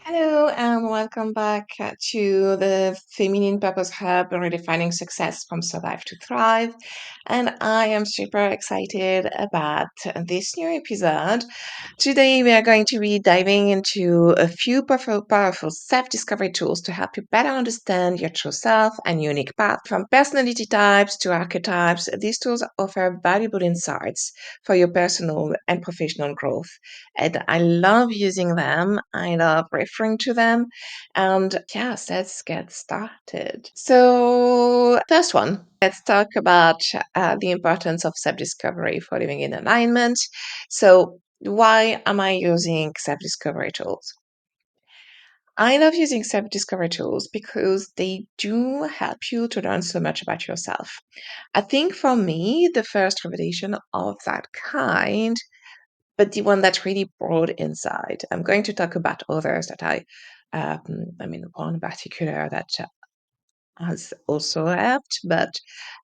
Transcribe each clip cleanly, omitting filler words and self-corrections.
Hello and welcome back to the Feminine Purpose Hub, redefining success from survive to thrive. And I am super excited about this new episode. Today, we are going to be diving into a few powerful self discovery tools to help you better understand your true self and unique path. From personality types to archetypes, these tools offer valuable insights for your personal and professional growth. And I love using them, I love referring to them. And yes, let's get started. So, first one, let's talk about the importance of self discovery for living in alignment. So, why am I using self discovery tools? I love using self discovery tools because they do help you to learn so much about yourself. I think for me, the first revelation of that kind, but the one that really brought inside. I'm going to talk about others that one in particular that has also helped, but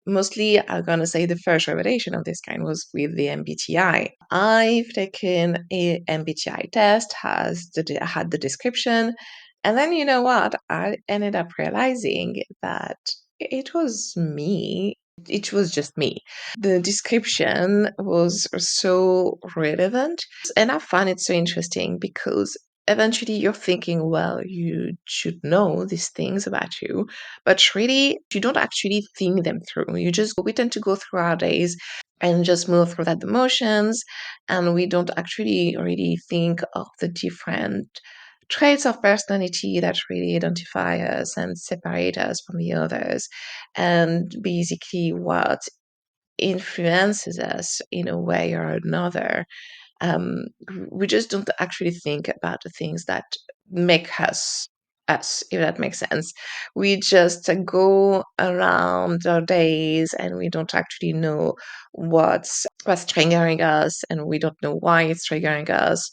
mostly I'm going to say the first revelation of this kind was with the MBTI. I've taken a MBTI test, had the description, and then you know what? I ended up realizing that it was me. It was just me. The description was so relevant, and I find it so interesting because eventually you're thinking, well, you should know these things about you, but really, you don't actually think them through. We tend to go through our days and just move through that the motions, and we don't actually really think of the different traits of personality that really identify us and separate us from the others, and basically what influences us in a way or another. um, we just don't actually think about the things that make us us, if that makes sense. We just go around our days and we don't actually know what's triggering us, and we don't know why it's triggering us.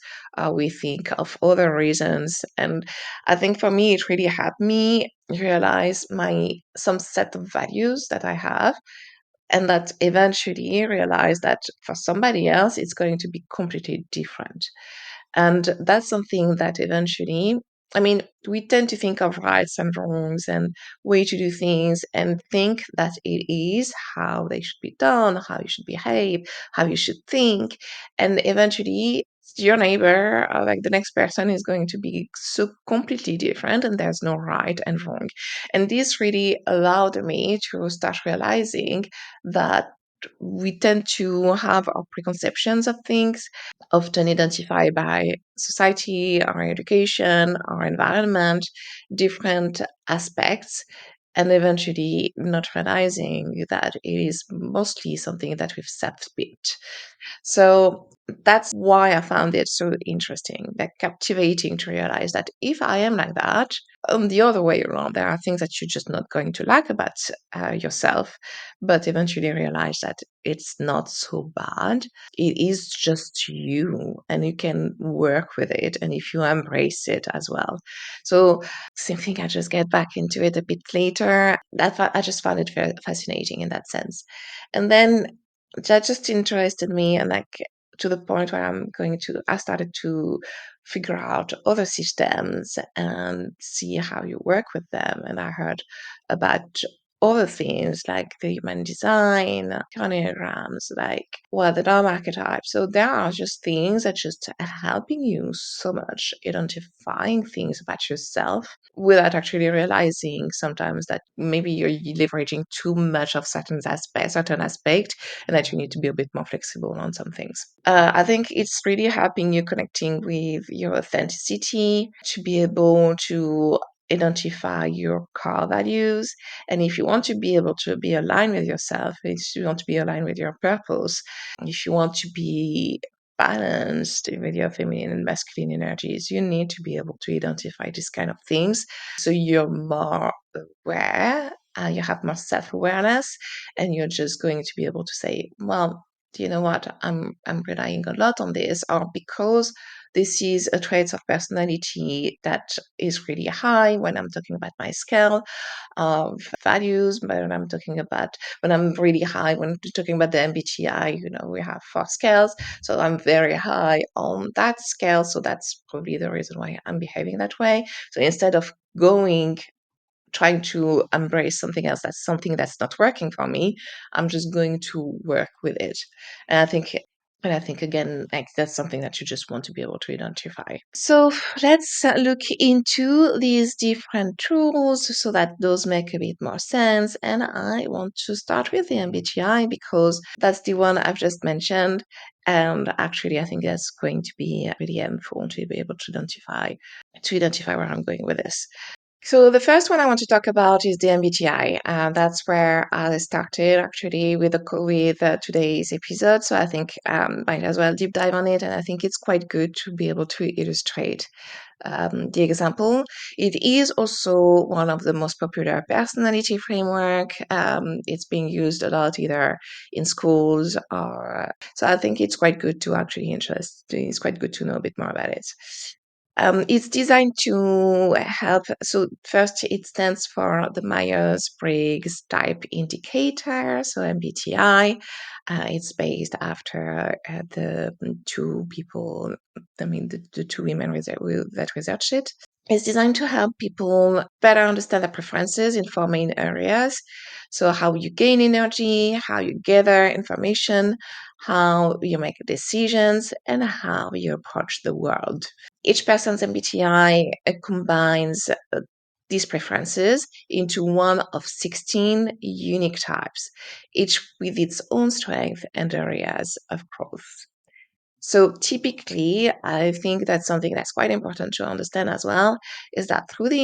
We think of other reasons, and I think for me it really helped me realize my some set of values that I have, and that eventually realize that for somebody else it's going to be completely different. And that's something that eventually, I mean, we tend to think of rights and wrongs and way to do things and think that it is how they should be done, how you should behave, how you should think. And eventually, your neighbor, or like the next person, is going to be so completely different, and there's no right and wrong. And this really allowed me to start realizing that we tend to have our preconceptions of things, often identified by society, our education, our environment, different aspects, and eventually not realizing that it is mostly something that we've self-built. So that's why I found it so interesting, like captivating to realize that if I am like that, the other way around, there are things that you're just not going to like about yourself, but eventually realize that it's not so bad. It is just you, and you can work with it, and if you embrace it as well. So, same thing, I just get back into it a bit later. I just found it very fascinating in that sense. And then that just interested me, and like to the point where I started to figure out other systems and see how you work with them. And I heard about other things like the human design, enneagrams, like the Dharma Archetypes. So there are just things that just are helping you so much identifying things about yourself without actually realizing sometimes that maybe you're leveraging too much of certain aspect, and that you need to be a bit more flexible on some things. I think it's really helping you connecting with your authenticity to be able to identify your core values. And if you want to be able to be aligned with yourself, if you want to be aligned with your purpose, if you want to be balanced with your feminine and masculine energies, you need to be able to identify these kind of things. So you're more aware, you have more self-awareness, and you're just going to be able to say, well, do you know what? I'm relying a lot on this, or because this is a trait of personality that is really high when I'm talking about my scale of values, but when I'm really high, when talking about the MBTI, we have 4 scales. So I'm very high on that scale. So that's probably the reason why I'm behaving that way. So instead of trying to embrace something else, that's something that's not working for me, I'm just going to work with it. And I think again, like, that's something that you just want to be able to identify. So let's look into these different tools so that those make a bit more sense. And I want to start with the MBTI because that's the one I've just mentioned. And actually, I think that's going to be really helpful to be able to identify where I'm going with this. So the first one I want to talk about is the MBTI. That's where I started actually with today's episode. So I think might as well deep dive on it, and I think it's quite good to be able to illustrate the example. It is also one of the most popular personality framework. It's being used a lot either in schools or so. I think it's quite good to actually It's quite good to know a bit more about it. It's designed to help. So first, it stands for the Myers-Briggs Type Indicator, so MBTI. It's based after the two people, the two women that researched it. It's designed to help people better understand their preferences in 4 main areas. So how you gain energy, how you gather information, how you make decisions, and how you approach the world. Each person's MBTI combines these preferences into one of 16 unique types, each with its own strength and areas of growth. So typically, I think that's something that's quite important to understand as well, is that through these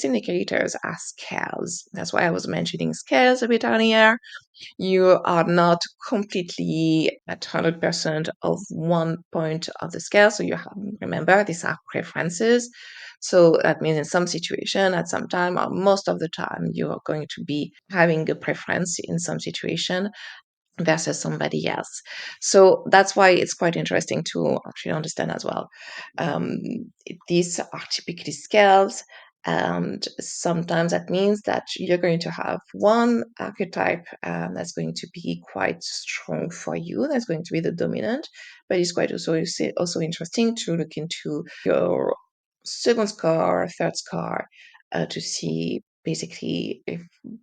indicators are scales. That's why I was mentioning scales a bit earlier. You are not completely at 100% of one point of the scale. So remember, these are preferences. So that means in some situation, at some time, or most of the time, you are going to be having a preference in some situation versus somebody else. So that's why it's quite interesting to actually understand as well. Um, these are typically scales, and sometimes that means that you're going to have one archetype that's going to be quite strong for you, that's going to be the dominant, but it's quite also interesting to look into your second score, third score, to see basically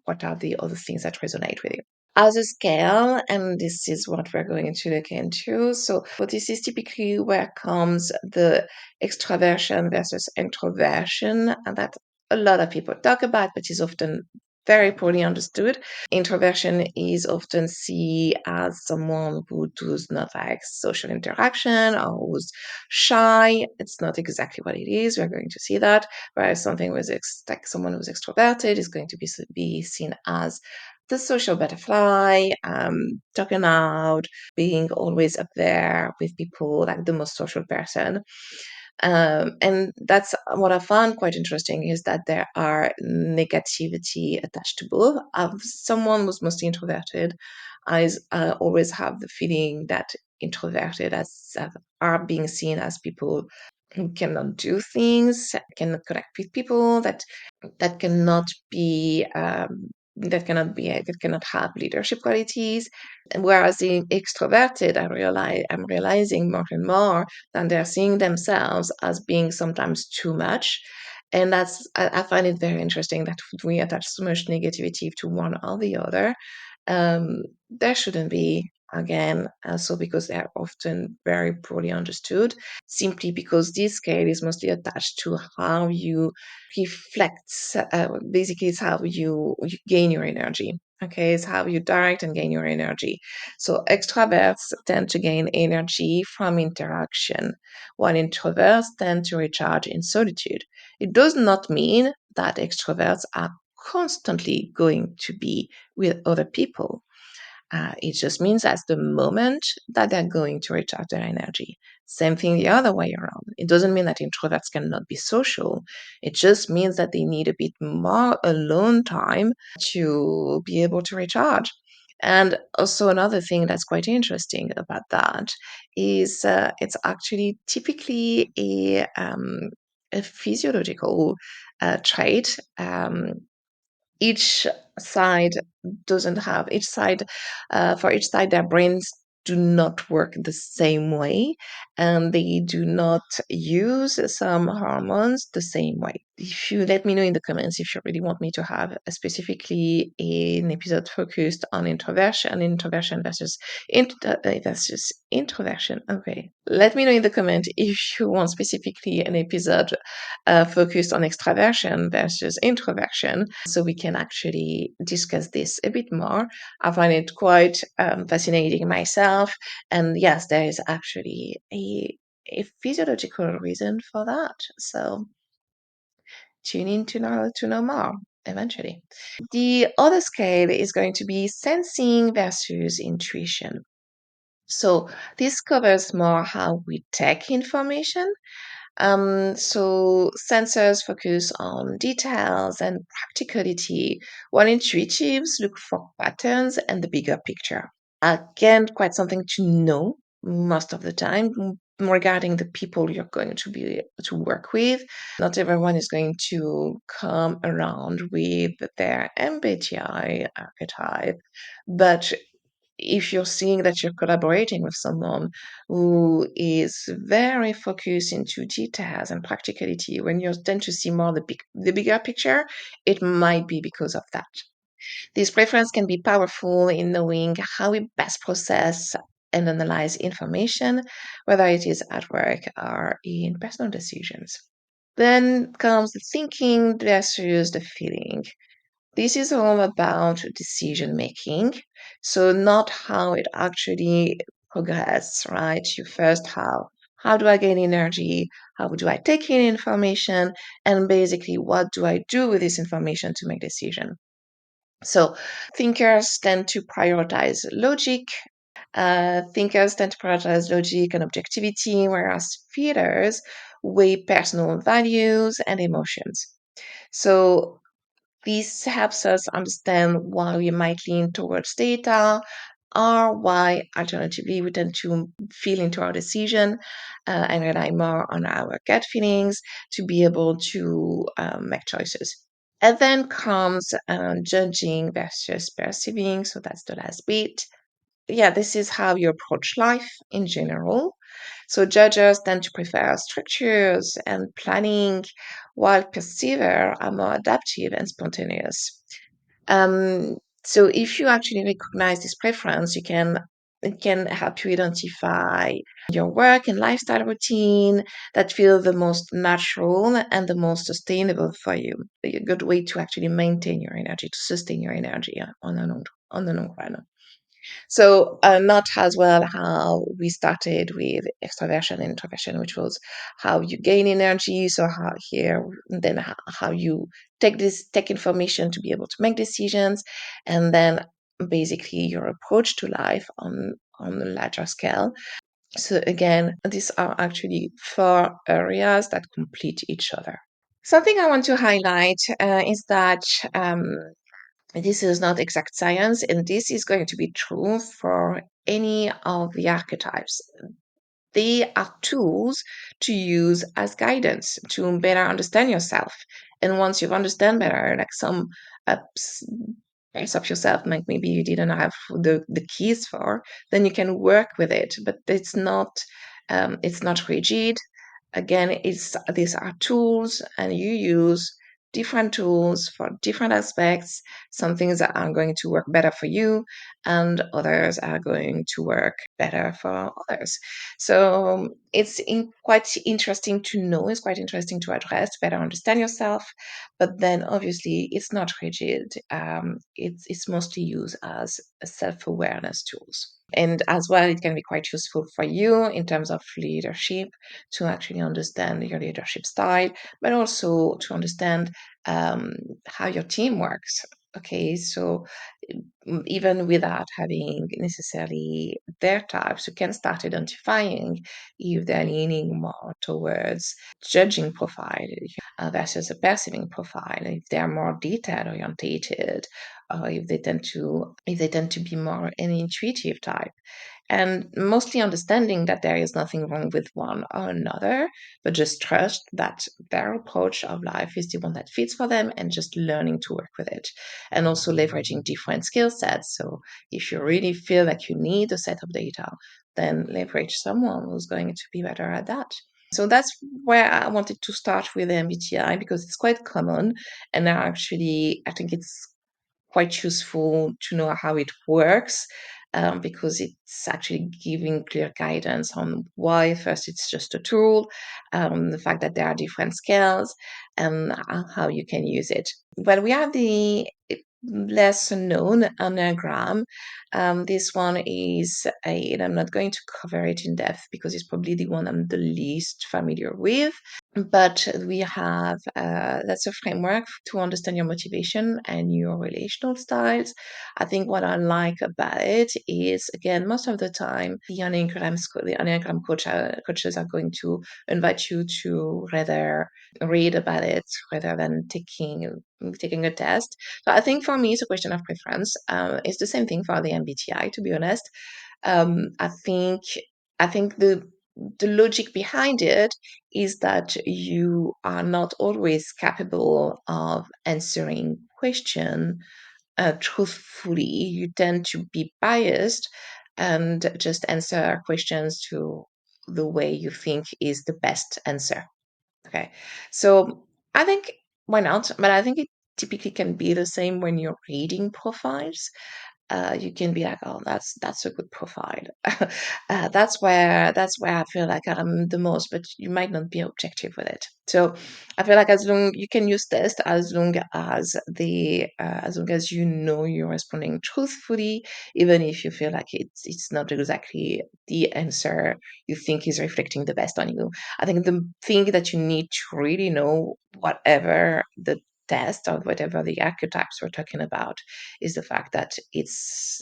what are the other things that resonate with you as a scale, and this is what we're going to look into. So this is typically where comes the extraversion versus introversion, and that a lot of people talk about, but is often very poorly understood. Introversion is often seen as someone who does not like social interaction or who's shy. It's not exactly what it is. We're going to see that. Whereas like someone who's extroverted is going to be seen as the social butterfly, talking out, being always up there with people, like the most social person. And that's what I found quite interesting is that there are negativity attached to both. Someone who's mostly introverted, I always have the feeling that introverted are being seen as people who cannot do things, cannot connect with people, that cannot be that cannot have leadership qualities. And whereas the extroverted, I'm realizing more and more that they're seeing themselves as being sometimes too much. And I find it very interesting that we attach so much negativity to one or the other. There shouldn't be, again, also because they are often very poorly understood, simply because this scale is mostly attached to how you reflect. Basically, it's how you gain your energy. Okay, it's how you direct and gain your energy. So extroverts tend to gain energy from interaction, while introverts tend to recharge in solitude. It does not mean that extroverts are constantly going to be with other people. It just means that's the moment that they're going to recharge their energy. Same thing the other way around. It doesn't mean that introverts cannot be social. It just means that they need a bit more alone time to be able to recharge. And also another thing that's quite interesting about that is it's actually typically a physiological trait. Each side doesn't have each side for each side their brains do not work the same way, and they do not use some hormones the same way. If you let me know in the comments if you really want me to have specifically an episode focused on introversion versus introversion. Okay, let me know in the comment if you want specifically an episode focused on extraversion versus introversion, so we can actually discuss this a bit more. I find it quite fascinating myself, and yes, there is actually a physiological reason for that. So tune in to know more eventually. The other scale is going to be sensing versus intuition. So this covers more how we take information. So sensors focus on details and practicality, while intuitives look for patterns and the bigger picture. Again, quite something to know most of the time regarding the people you're going to be to work with. Not everyone is going to come around with their MBTI archetype, but if you're seeing that you're collaborating with someone who is very focused into details and practicality, when you tend to see more the bigger picture, it might be because of that. This preference can be powerful in knowing how we best process and analyze information, whether it is at work or in personal decisions. Then comes the thinking versus the feeling. This is all about decision making. So not how it actually progresses, right? You first how do I gain energy? How do I take in information? And basically, what do I do with this information to make decision? So thinkers tend to prioritize logic. Thinkers tend to prioritize logic and objectivity, whereas feelers weigh personal values and emotions. So this helps us understand why we might lean towards data or why, alternatively, we tend to feel into our decision and rely more on our gut feelings to be able to make choices. And then comes judging versus perceiving. So that's the last bit. Yeah, this is how you approach life in general. So judges tend to prefer structures and planning, while perceivers are more adaptive and spontaneous. Um, so if you actually recognize this preference, it can help you identify your work and lifestyle routine that feel the most natural and the most sustainable for you. A good way to actually maintain your energy, to sustain your energy on the long run. So not as well how we started with extroversion and introversion, which was how you gain energy. So how here, then how you take information to be able to make decisions, and then basically your approach to life on a larger scale. So again, these are actually four areas that complete each other. Something I want to highlight is that this is not exact science, and this is going to be true for any of the archetypes. They are tools to use as guidance to better understand yourself. And once you understand better, like some parts of yourself, like maybe you didn't have the keys for, then you can work with it. But it's not rigid. Again, these are tools, and you use different tools for different aspects. Some things are going to work better for you, and others are going to work better for others. So quite interesting to know. It's quite interesting to address, to better understand yourself. But then, obviously, it's not rigid. It's mostly used as self-awareness tools. And as well, it can be quite useful for you in terms of leadership to actually understand your leadership style, but also to understand how your team works. Okay, so even without having necessarily their types, you can start identifying if they're leaning more towards judging profile versus a perceiving profile, if they're more detail orientated, or if they tend to be more an intuitive type. And mostly understanding that there is nothing wrong with one or another, but just trust that their approach of life is the one that fits for them and just learning to work with it. And also leveraging different skill sets. So if you really feel like you need a set of data, then leverage someone who's going to be better at that. So that's where I wanted to start with the MBTI because it's quite common. And I think it's quite useful to know how it works because it's actually giving clear guidance on why first it's just a tool, the fact that there are different scales, and how you can use it. Well, we have the less known Enneagram. This one and I'm not going to cover it in depth because it's probably the one I'm the least familiar with. But we have that's a framework to understand your motivation and your relational styles. I think what I like about it is, again, most of the time, the Enneagram coaches are going to invite you to rather read about it rather than taking a test. So I think for me, it's a question of preference. It's the same thing for the MBTI, to be honest. I think the logic behind it is that you are not always capable of answering question truthfully. You tend to be biased and just answer questions to the way you think is the best answer. Okay, so I think why not? But I think it typically can be the same when you're reading profiles. You can be like, oh, that's a good profile. That's where I feel like I'm the most, but you might not be objective with it. So I feel like as long you can use test as long as you know you're responding truthfully, even if you feel like it's not exactly the answer you think is reflecting the best on you. I think the thing that you need to really know, whatever the test or whatever the archetypes we're talking about, is the fact that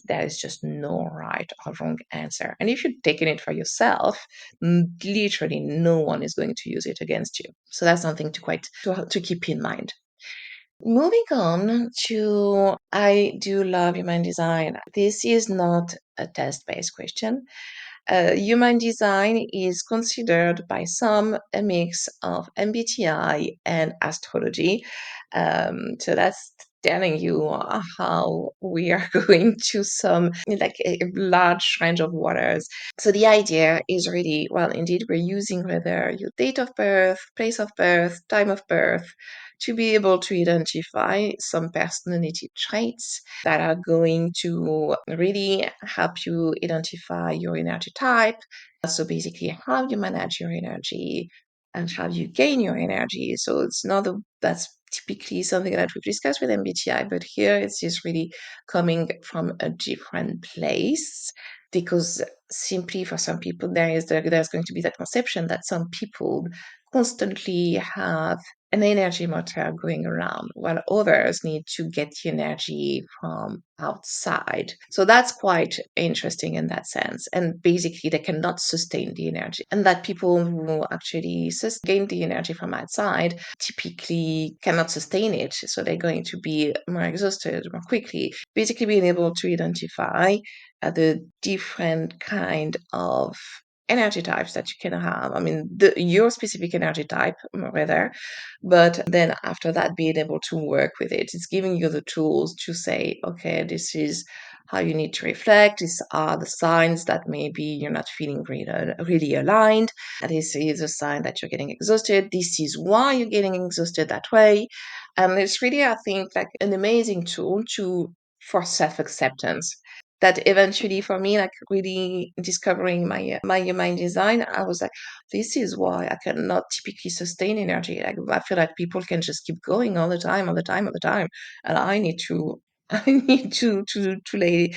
there is just no right or wrong answer. And if you're taking it for yourself, literally no one is going to use it against you. So that's something to keep in mind. Moving on to I do love human design. This is not a test-based question. Human design is considered by some a mix of MBTI and astrology. So that's telling you how we are going to some like a large range of waters. So the idea is really, well, indeed, we're using whether your date of birth, place of birth, time of birth to be able to identify some personality traits that are going to really help you identify your energy type. So basically, how you manage your energy and how you gain your energy. So it's not that's typically something that we discuss with MBTI, but here it's just really coming from a different place because simply for some people there's going to be that conception that some people constantly have an energy motor going around, while others need to get the energy from outside. So that's quite interesting in that sense. And basically, they cannot sustain the energy. And that people who actually gain the energy from outside typically cannot sustain it. So they're going to be more exhausted more quickly. Basically, being able to identify the different kind of energy types that you can have. I mean, your specific energy type, rather, but then after that, being able to work with it. It's giving you the tools to say, okay, this is how you need to reflect. These are the signs that maybe you're not feeling really aligned. This is a sign that you're getting exhausted. This is why you're getting exhausted that way. And it's really, I think, like an amazing tool for self-acceptance that eventually for me, like really discovering my human design, I was like, this is why I cannot typically sustain energy. Like I feel like people can just keep going all the time, all the time, all the time. And I need to I need to lay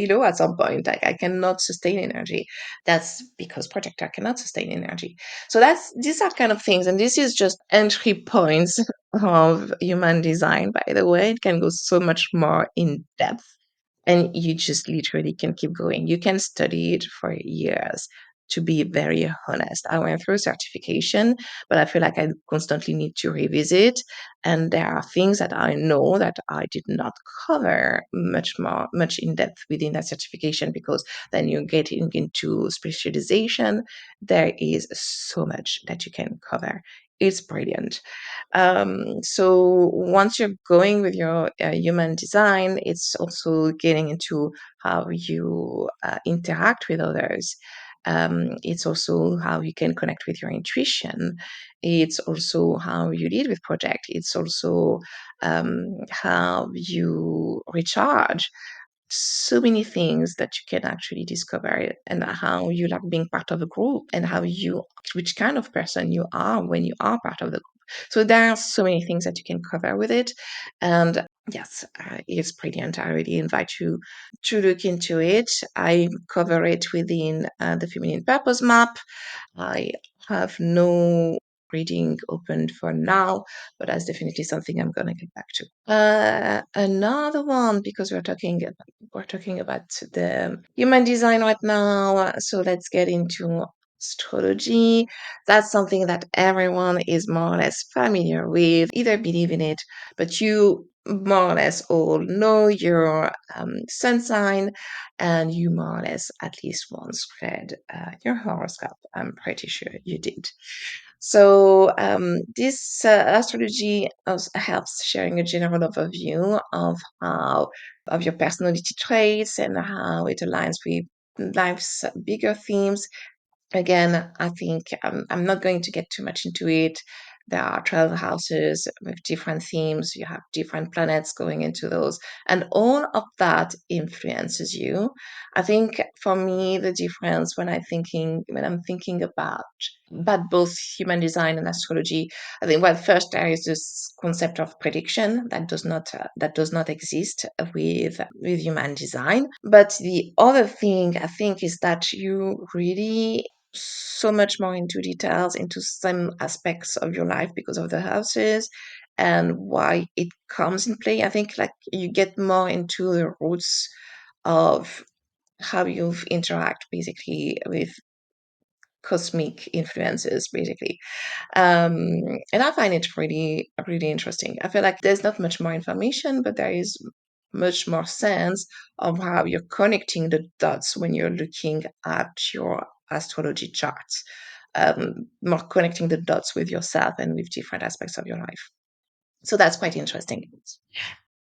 low at some point. Like I cannot sustain energy. That's because projector cannot sustain energy. So these are kind of things, and this is just entry points of human design. By the way, it can go so much more in depth, and you just literally can keep going. You can study it for years. To be very honest, I went through certification, but I feel like I constantly need to revisit. And there are things that I know that I did not cover much in depth within that certification, because then you're getting into specialization. There is so much that you can cover. It's brilliant. So once you're going with your human design, it's also getting into how you interact with others. It's also how you can connect with your intuition. It's also how you lead with project. It's also how you recharge. So many things that you can actually discover, and how you like being part of a group, and which kind of person you are when you are part of the group. So there are so many things that you can cover with it. And yes, it's brilliant. I really invite you to look into it. I cover it within the Feminine Purpose Map. I have no reading opened for now, but that's definitely something I'm going to get back to. Another one, because we're talking about the human design right now, so let's get into astrology. That's something that everyone is more or less familiar with, either believe in it, but you more or less all know your sun sign, and you more or less at least once read your horoscope. I'm pretty sure you did. So this astrology also helps sharing a general overview of your personality traits, and how it aligns with life's bigger themes. Again, I think I'm not going to get too much into it. There are 12 houses with different themes. You have different planets going into those, and all of that influences you. I think for me, the difference when I'm thinking about both human design and astrology, I think, well, first there is this concept of prediction that does not exist with human design. But the other thing I think is that you really so much more into details into some aspects of your life because of the houses and why it comes in play. I think like you get more into the roots of how you interact basically with cosmic influences basically. And I find it really, really interesting. I feel like there's not much more information, but there is much more sense of how you're connecting the dots when you're looking at your astrology charts. More connecting the dots with yourself and with different aspects of your life. So that's quite interesting.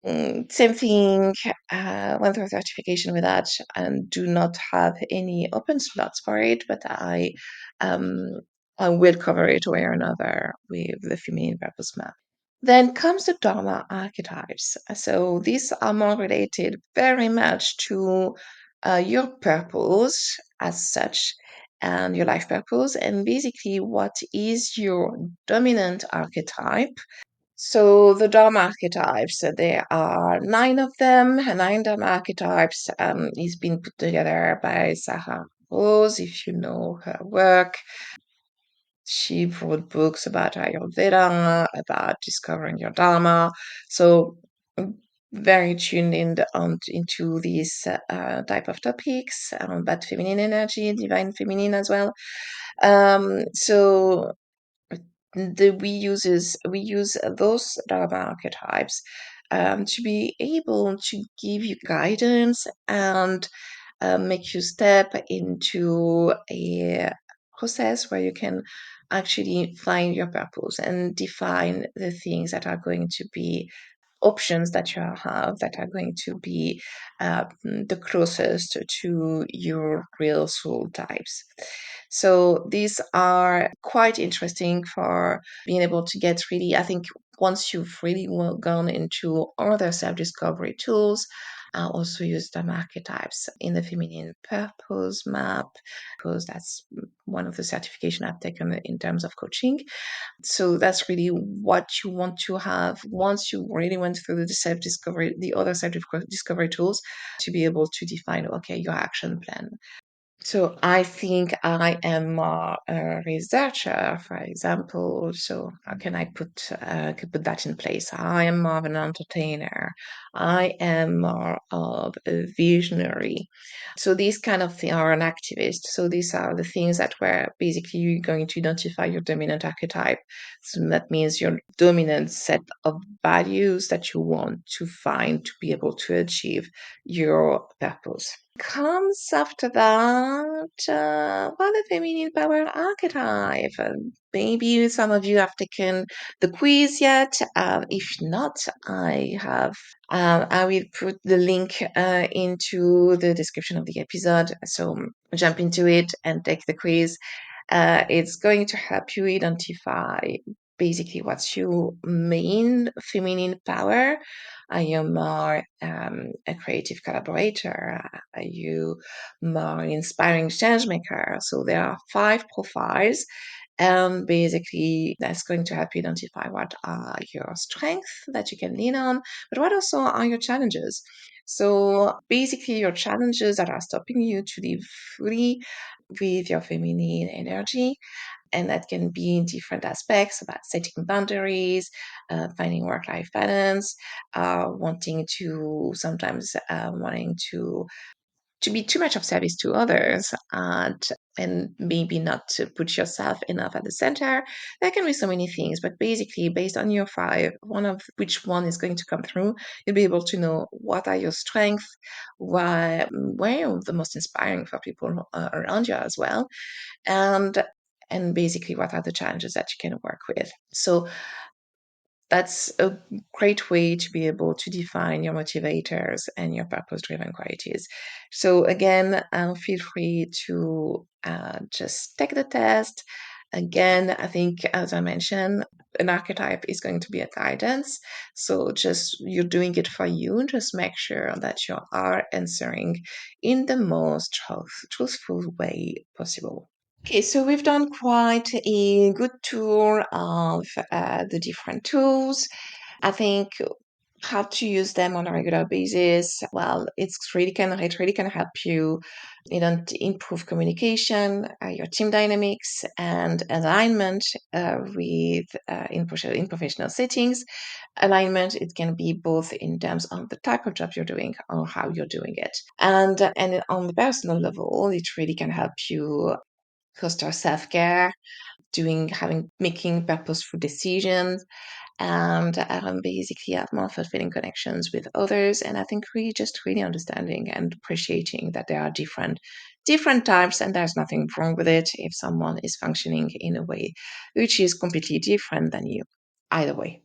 Same thing, went through certification with that and do not have any open slots for it, but um, I will cover it way or another with the Feminine Purpose Map. Then comes the Dharma Archetypes. So these are more related very much to your purpose as such, and your life purpose, and basically what is your dominant archetype. So the Dharma archetypes, there are 9 of them. 9 Dharma archetypes is being put together by Sarah Rose, if you know her work. She wrote books about Ayurveda, about discovering your Dharma. So very tuned into these type of topics, about feminine energy, divine feminine as well. So we use those Dharma archetypes to be able to give you guidance and make you step into a process where you can actually find your purpose and define the things that are going to be options that you have that are going to be the closest to your real soul types. So these are quite interesting for being able to get really, I think, once you've really gone into other self-discovery tools, I also use Dharma Archetypes in the Feminine Purpose Map, because that's one of the certification I've taken in terms of coaching. So that's really what you want to have once you really went through the self-discovery, the other self-discovery tools, to be able to define, okay, your action plan. So I think I am more a researcher, for example. So how can I could put that in place? I am more of an entertainer. I am more of a visionary. So these kind of things are an activist. So these are the things that were basically you're going to identify your dominant archetype. So that means your dominant set of values that you want to find to be able to achieve your purpose. Comes after that, well, the feminine power archetype. Maybe some of you have taken the quiz yet. If not, I will put the link into the description of the episode. So jump into it and take the quiz. It's going to help you identify basically what's your main feminine power. Are you more a creative collaborator? Are you more inspiring change maker? So there are 5 profiles. And basically, that's going to help you identify what are your strengths that you can lean on, but what also are your challenges. So basically, your challenges that are stopping you to live fully with your feminine energy, and that can be in different aspects about setting boundaries, finding work-life balance, wanting to be too much of service to others, and maybe not to put yourself enough at the center. There can be so many things, but basically, based on your 5, one of which one is going to come through, you'll be able to know what are your strengths, where you're the most inspiring for people around you as well, and basically what are the challenges that you can work with. So that's a great way to be able to define your motivators and your purpose-driven qualities. So again, feel free to just take the test. Again, I think, as I mentioned, an archetype is going to be a guidance. So just you're doing it for you. Just make sure that you are answering in the most truthful way possible. Okay, so we've done quite a good tour of the different tools. I think how to use them on a regular basis. Well, it really can help you, improve communication, your team dynamics, and alignment in professional settings. Alignment, it can be both in terms of the type of job you're doing or how you're doing it, and on the personal level, it really can help you foster self-care, making purposeful decisions, and basically have more fulfilling connections with others. And I think really understanding and appreciating that there are different types, and there's nothing wrong with it if someone is functioning in a way which is completely different than you. Either way.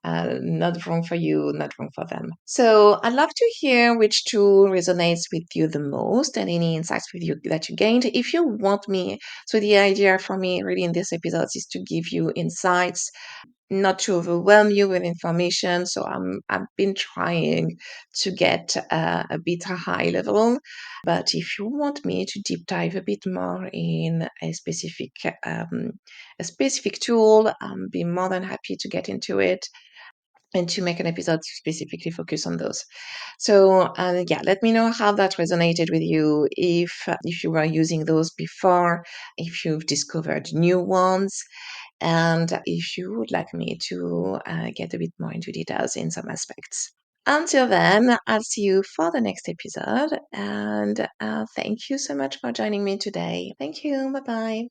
Not wrong for you, not wrong for them. So I'd love to hear which tool resonates with you the most and any insights with you that you gained. If you want me, so the idea for me really in this episode is to give you insights, not to overwhelm you with information. So I've been trying to get a bit high level, but if you want me to deep dive a bit more in um, a specific tool, I'll be more than happy to get into it and to make an episode specifically focus on those. So yeah, let me know how that resonated with you. If you were using those before, if you've discovered new ones, and if you would like me to get a bit more into details in some aspects. Until then, I'll see you for the next episode, and thank you so much for joining me today. Thank you. Bye bye.